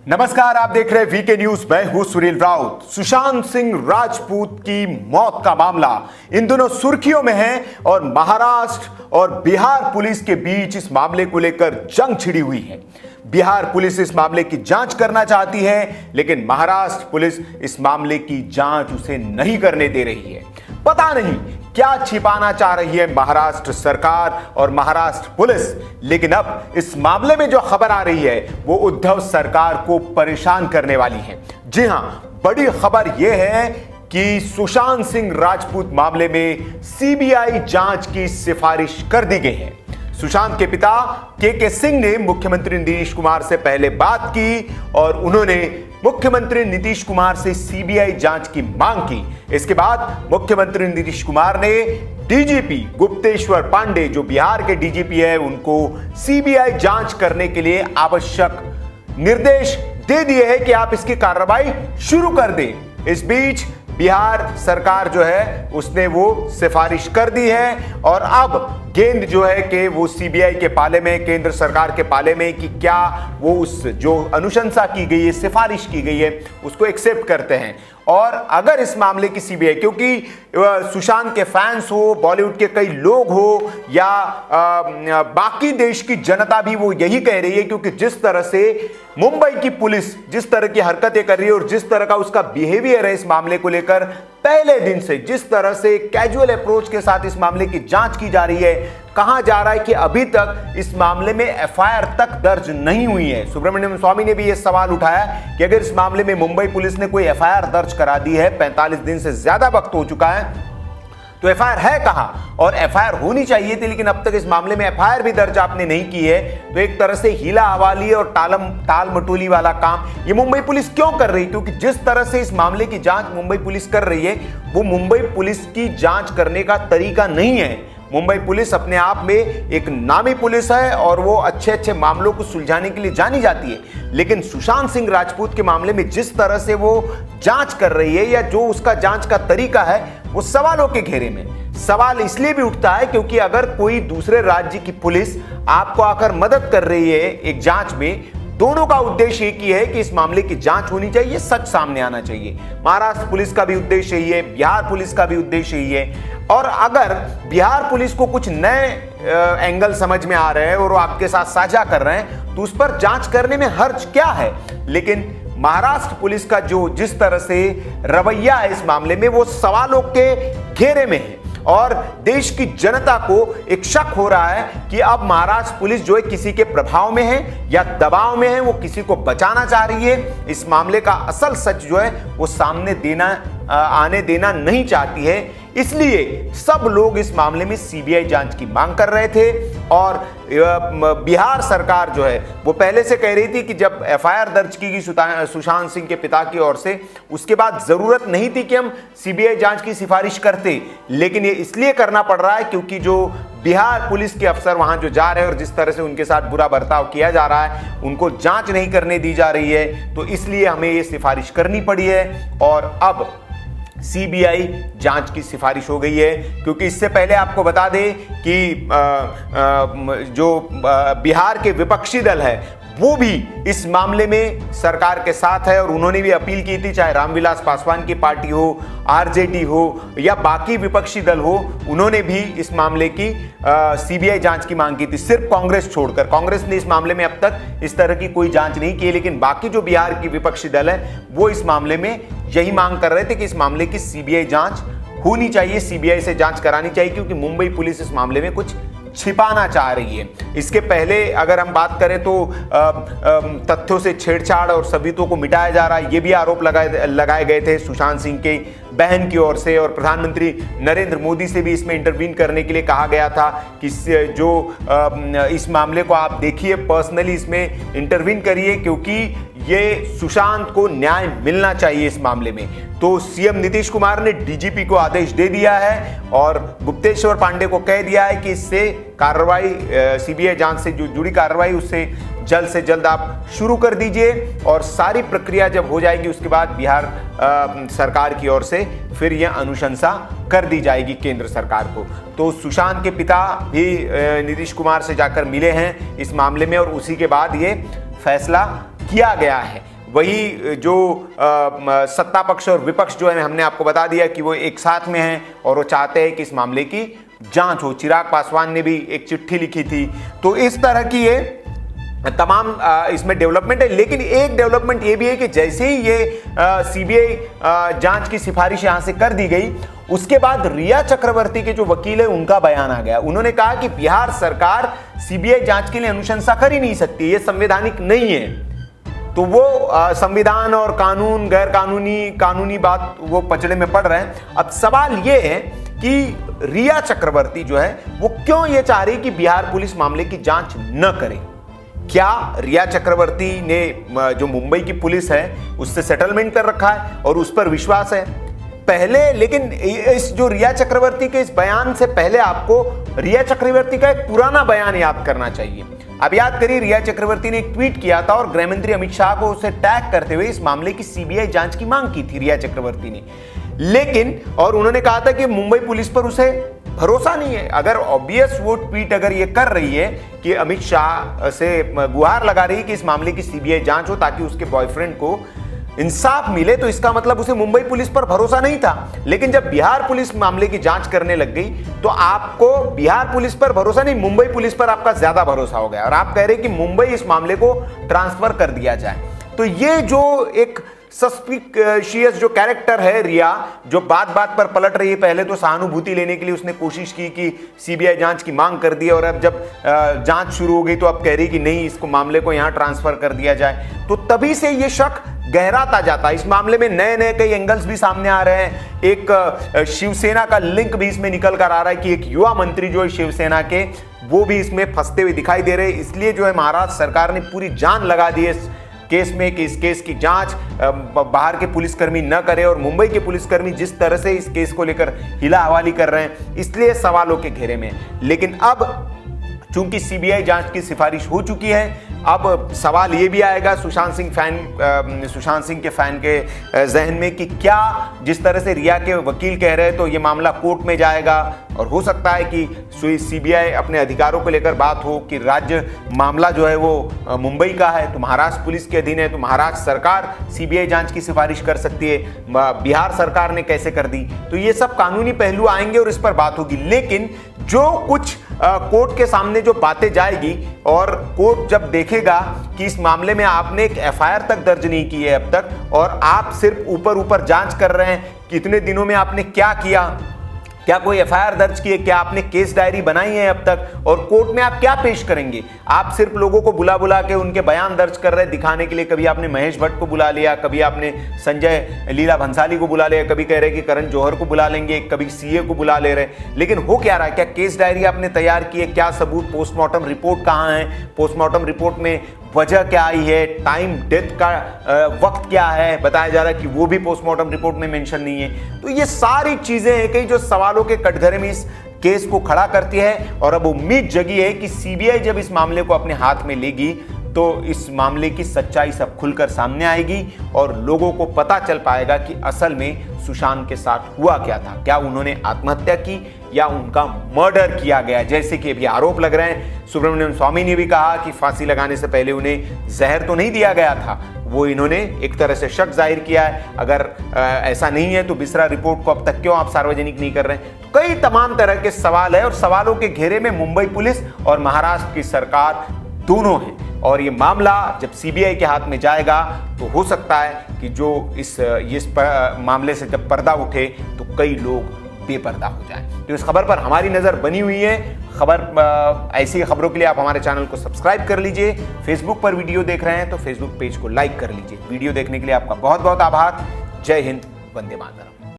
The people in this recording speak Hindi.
नमस्कार, आप देख रहे हैं वीके न्यूज। मैं हूं सुनील राउत। सुशांत सिंह राजपूत की मौत का मामला इन दिनों सुर्खियों में है और महाराष्ट्र और बिहार पुलिस के बीच इस मामले को लेकर जंग छिड़ी हुई है। बिहार पुलिस इस मामले की जांच करना चाहती है, लेकिन महाराष्ट्र पुलिस इस मामले की जांच उसे नहीं करने दे रही है। पता नहीं क्या छिपाना चाह रही है महाराष्ट्र सरकार और महाराष्ट्र पुलिस, लेकिन अब इस मामले में जो खबर आ रही है वो उद्धव सरकार को परेशान करने वाली है। जी हां, बड़ी खबर यह है कि सुशांत सिंह राजपूत मामले में सीबीआई जांच की सिफारिश कर दी गई है। सुशांत के पिता के सिंह ने मुख्यमंत्री नीतीश कुमार से पहले बात की और उन्होंने मुख्यमंत्री नीतीश कुमार से सीबीआई जांच की मांग की। इसके बाद मुख्यमंत्री नीतीश कुमार ने डीजीपी गुप्तेश्वर पांडे, जो बिहार के डीजीपी है, उनको सीबीआई जांच करने के लिए आवश्यक निर्देश दे दिए हैं कि आप इसकी कार्रवाई शुरू कर दें। इस बीच बिहार सरकार जो है उसने वो सिफारिश कर दी है और अब गेंद जो है कि वो सीबीआई के पाले में, केंद्र सरकार के पाले में, कि क्या वो उस जो अनुशंसा की गई है, सिफारिश की गई है, उसको एक्सेप्ट करते हैं। और अगर इस मामले की सीबीआई, क्योंकि सुशांत के फैंस हो, बॉलीवुड के कई लोग हो या बाकी देश की जनता भी वो यही कह रही है, क्योंकि जिस तरह से मुंबई की पुलिस जिस तरह की हरकतें कर रही है और जिस तरह का उसका बिहेवियर है इस मामले को लेकर, पहले दिन से जिस तरह से कैजुअल अप्रोच के साथ इस मामले की जांच की जा रही है, कहा जा रहा है कि अभी तक इस मामले में एफआईआर तक दर्ज नहीं हुई है। सुब्रमण्यम स्वामी ने भी यह सवाल उठाया कि अगर इस मामले में मुंबई पुलिस ने कोई एफआईआर दर्ज करा दी है, 45 दिन से ज्यादा वक्त हो चुका है, तो एफआईआर है कहां? और एफआईआर होनी चाहिए थी, लेकिन अब तक इस मामले में एफआईआर भी दर्ज आपने नहीं की है। तो एक तरह से हीला हवाली और टाल मटोली वाला काम ये मुंबई पुलिस क्यों कर रही? क्योंकि जिस तरह से इस मामले की जांच मुंबई पुलिस कर रही है, वो मुंबई पुलिस की जांच करने का तरीका नहीं है। मुंबई पुलिस अपने आप में एक नामी पुलिस है और वो अच्छे अच्छे मामलों को सुलझाने के लिए जानी जाती है, लेकिन सुशांत सिंह राजपूत के मामले में जिस तरह से वो जांच कर रही है या जो उसका जांच का तरीका है, वो सवालों के घेरे में। सवाल इसलिए भी उठता है क्योंकि अगर कोई दूसरे राज्य की पुलिस आपको आकर मदद कर रही है एक जांच में, दोनों का उद्देश्य एक ही है कि इस मामले की जांच होनी चाहिए, सच सामने आना चाहिए। महाराष्ट्र पुलिस का भी उद्देश्य यही है, बिहार पुलिस का भी उद्देश्य यही है। और अगर बिहार पुलिस को कुछ नए एंगल समझ में आ रहे हैं और वो आपके साथ साझा कर रहे हैं, तो उस पर जांच करने में हर्ज क्या है। लेकिन महाराष्ट्र पुलिस का जो जिस तरह से रवैया है इस मामले में, वो सवालों के घेरे में है और देश की जनता को एक शक हो रहा है कि अब महाराष्ट्र पुलिस जो है किसी के प्रभाव में है या दबाव में है, वो किसी को बचाना चाह रही है। इस मामले का असल सच जो है वो सामने आने देना नहीं चाहती है। इसलिए सब लोग इस मामले में सीबीआई जांच की मांग कर रहे थे और बिहार सरकार जो है वो पहले से कह रही थी कि जब एफआईआर दर्ज की गई सुशांत सिंह के पिता की ओर से, उसके बाद जरूरत नहीं थी कि हम सीबीआई जांच की सिफारिश करते। लेकिन ये इसलिए करना पड़ रहा है क्योंकि जो बिहार पुलिस के अफसर वहां जो जा रहे हैं और जिस तरह से उनके साथ बुरा बर्ताव किया जा रहा है, उनको जांच नहीं करने दी जा रही है, तो इसलिए हमें ये सिफारिश करनी पड़ी है। और अब सीबीआई जांच की सिफारिश हो गई है, क्योंकि इससे पहले आपको बता दें कि जो बिहार के विपक्षी दल है वो भी इस मामले में सरकार के साथ है और उन्होंने भी अपील की थी, चाहे रामविलास पासवान की पार्टी हो, आरजेडी हो या बाकी विपक्षी दल हो, उन्होंने भी इस मामले की सीबीआई जांच की मांग की थी, सिर्फ कांग्रेस छोड़कर। कांग्रेस ने इस मामले में अब तक इस तरह की कोई जांच नहीं की है, लेकिन बाकी जो बिहार की विपक्षी दल है वो इस मामले में यही मांग कर रहे थे कि इस मामले की सीबीआई जांच होनी चाहिए, सीबीआई से जांच करानी चाहिए, क्योंकि मुंबई पुलिस इस मामले में कुछ छिपाना चाह रही है। इसके पहले अगर हम बात करें तो तथ्यों से छेड़छाड़ और सबूतों को मिटाया जा रहा है, ये भी आरोप लगाए गए थे सुशांत सिंह के बहन की ओर से, और प्रधानमंत्री नरेंद्र मोदी से भी इसमें इंटरवीन करने के लिए कहा गया था कि जो इस मामले को आप देखिए, पर्सनली इसमें इंटरवीन करिए, क्योंकि ये सुशांत को न्याय मिलना चाहिए इस मामले में। तो सीएम नीतीश कुमार ने डीजीपी को आदेश दे दिया है और गुप्तेश्वर पांडे को कह दिया है कि इससे कार्रवाई, सीबीआई जांच से जो जुड़ी कार्रवाई उससे जल्द से जल्द आप शुरू कर दीजिए, और सारी प्रक्रिया जब हो जाएगी उसके बाद बिहार सरकार की ओर से फिर यह अनुशंसा कर दी जाएगी केंद्र सरकार को। तो सुशांत के पिता भी नीतीश कुमार से जाकर मिले हैं इस मामले में और उसी के बाद ये फैसला किया गया है। वही जो सत्ता पक्ष और विपक्ष जो है हमने आपको बता दिया कि वो एक साथ में हैं और वो चाहते हैं कि इस मामले की जांच हो। चिराग पासवान ने भी एक चिट्ठी लिखी थी। तो इस तरह की ये तमाम इसमें डेवलपमेंट है। लेकिन एक डेवलपमेंट ये भी है कि जैसे ही ये सीबीआई जांच की सिफारिश यहां से कर दी गई, उसके बाद रिया चक्रवर्ती के जो वकील है उनका बयान आ गया। उन्होंने कहा कि बिहार सरकार सीबीआई जांच के लिए अनुशंसा कर ही नहीं सकती, ये संवैधानिक नहीं है। तो वो संविधान और कानून गैर कानूनी बात वो पचड़े में पड़ रहे हैं। अब सवाल ये है कि रिया चक्रवर्ती जो है वो क्यों ये चाह रही कि बिहार पुलिस मामले की जांच न करे। क्या रिया चक्रवर्ती ने जो मुंबई की पुलिस है उससे सेटलमेंट कर रखा है और उस पर विश्वास है पहले? लेकिन इस जो रिया चक्रवर्ती के इस बयान से पहले आपको रिया चक्रवर्ती का एक पुराना बयान याद करना चाहिए। अब याद करिए, रिया चक्रवर्ती ने एक ट्वीट किया था और गृह मंत्री अमित शाह को उसे टैग करते हुए इस मामले की सीबीआई जांच की मांग की थी रिया चक्रवर्ती ने। लेकिन और उन्होंने कहा था कि मुंबई पुलिस पर उसे भरोसा नहीं है। अगर ऑब्वियस वो ट्वीट अगर ये कर रही है कि अमित शाह से गुहार लगा रही है कि इस मामले की सीबीआई जांच हो ताकि उसके बॉयफ्रेंड को इंसाफ मिले, तो इसका मतलब उसे मुंबई पुलिस पर भरोसा नहीं था। लेकिन जब बिहार पुलिस मामले की जांच करने लग गई तो आपको बिहार पुलिस पर भरोसा नहीं, मुंबई पुलिस पर आपका ज्यादा भरोसा हो गया और आप कह रहे कि मुंबई इस मामले को ट्रांसफर कर दिया जाए। तो ये जो एक सस्पिशियस जो कैरेक्टर है रिया, जो बात बात पर पलट रही है, पहले तो सहानुभूति लेने के लिए उसने कोशिश की कि सीबीआई जांच की मांग कर दी और अब जब जांच शुरू हो गई तो अब कह रही कि नहीं, इसको मामले को यहां ट्रांसफर कर दिया जाए। तो तभी से ये शक गहराता जाता है। इस मामले में नए नए कई एंगल्स भी सामने आ रहे हैं। एक शिवसेना का लिंक भी इसमें निकल कर आ रहा है कि एक युवा मंत्री जो है शिवसेना के, वो भी इसमें फंसते हुए दिखाई दे रहे हैं। इसलिए जो है महाराष्ट्र सरकार ने पूरी जान लगा दी है इस केस में कि इस केस की जांच बाहर के पुलिसकर्मी न करे और मुंबई के पुलिसकर्मी जिस तरह से इस केस को लेकर हिला हवाली कर रहे हैं, इसलिए सवालों के घेरे में। लेकिन अब चूंकि सीबीआई जांच की सिफारिश हो चुकी है, अब सवाल ये भी आएगा सुशांत सिंह के फैन के जहन में कि क्या जिस तरह से रिया के वकील कह रहे हैं तो ये मामला कोर्ट में जाएगा और हो सकता है कि सीबीआई अपने अधिकारों को लेकर बात हो कि राज्य मामला जो है वो मुंबई का है तो महाराष्ट्र पुलिस के अधीन है, तो महाराष्ट्र सरकार सीबीआई जांच की सिफारिश कर सकती है, बिहार सरकार ने कैसे कर दी। तो ये सब कानूनी पहलू आएंगे और इस पर बात होगी। लेकिन जो कुछ कोर्ट के सामने जो बातें जाएगी और कोर्ट जब देखेगा कि इस मामले में आपने एक एफआईआर तक दर्ज नहीं की है अब तक और आप सिर्फ ऊपर जांच कर रहे हैं, कितने दिनों में आपने क्या किया, क्या कोई एफआईआर दर्ज की है, क्या आपने केस डायरी बनाई है अब तक, और कोर्ट में आप क्या पेश करेंगे? आप सिर्फ लोगों को बुला के उनके बयान दर्ज कर रहे हैं दिखाने के लिए। कभी आपने महेश भट्ट को बुला लिया, कभी आपने संजय लीला भंसाली को बुला लिया, कभी कह रहे कि करण जौहर को बुला लेंगे, कभी सीए को बुला ले रहे। लेकिन हो क्या रहा है? क्या केस डायरी आपने तैयार की है? क्या सबूत? पोस्टमार्टम रिपोर्ट कहाँ है? पोस्टमार्टम रिपोर्ट में वजह क्या आई है, टाइम डेथ का वक्त क्या है, बताया जा रहा है कि वो भी पोस्टमार्टम रिपोर्ट में मेंशन नहीं है। तो ये सारी चीजें हैं कई जो सवालों के कटघरे में इस केस को खड़ा करती है और अब उम्मीद जगी है कि सीबीआई जब इस मामले को अपने हाथ में लेगी तो इस मामले की सच्चाई सब खुलकर सामने आएगी और लोगों को पता चल पाएगा कि असल में सुशांत के साथ हुआ क्या था। क्या उन्होंने आत्महत्या की या उनका मर्डर किया गया, जैसे कि अभी आरोप लग रहे हैं। सुब्रमण्यम स्वामी ने भी कहा कि फांसी लगाने से पहले उन्हें जहर तो नहीं दिया गया था, वो इन्होंने एक तरह से शक जाहिर किया है। अगर ऐसा नहीं है तो बिसरा रिपोर्ट को अब तक क्यों आप सार्वजनिक नहीं कर रहे हैं? तो कई तमाम तरह के सवाल है और सवालों के घेरे में मुंबई पुलिस और महाराष्ट्र की सरकार दोनों हैं। और ये मामला जब सीबीआई के हाथ में जाएगा तो हो सकता है कि जो इस मामले से जब पर्दा उठे तो कई लोग बेपर्दा हो जाएं। तो इस खबर पर हमारी नजर बनी हुई है। ऐसी खबरों के लिए आप हमारे चैनल को सब्सक्राइब कर लीजिए। फेसबुक पर वीडियो देख रहे हैं तो फेसबुक पेज को लाइक कर लीजिए। वीडियो देखने के लिए आपका बहुत बहुत आभार। जय हिंद, वंदे मातरम।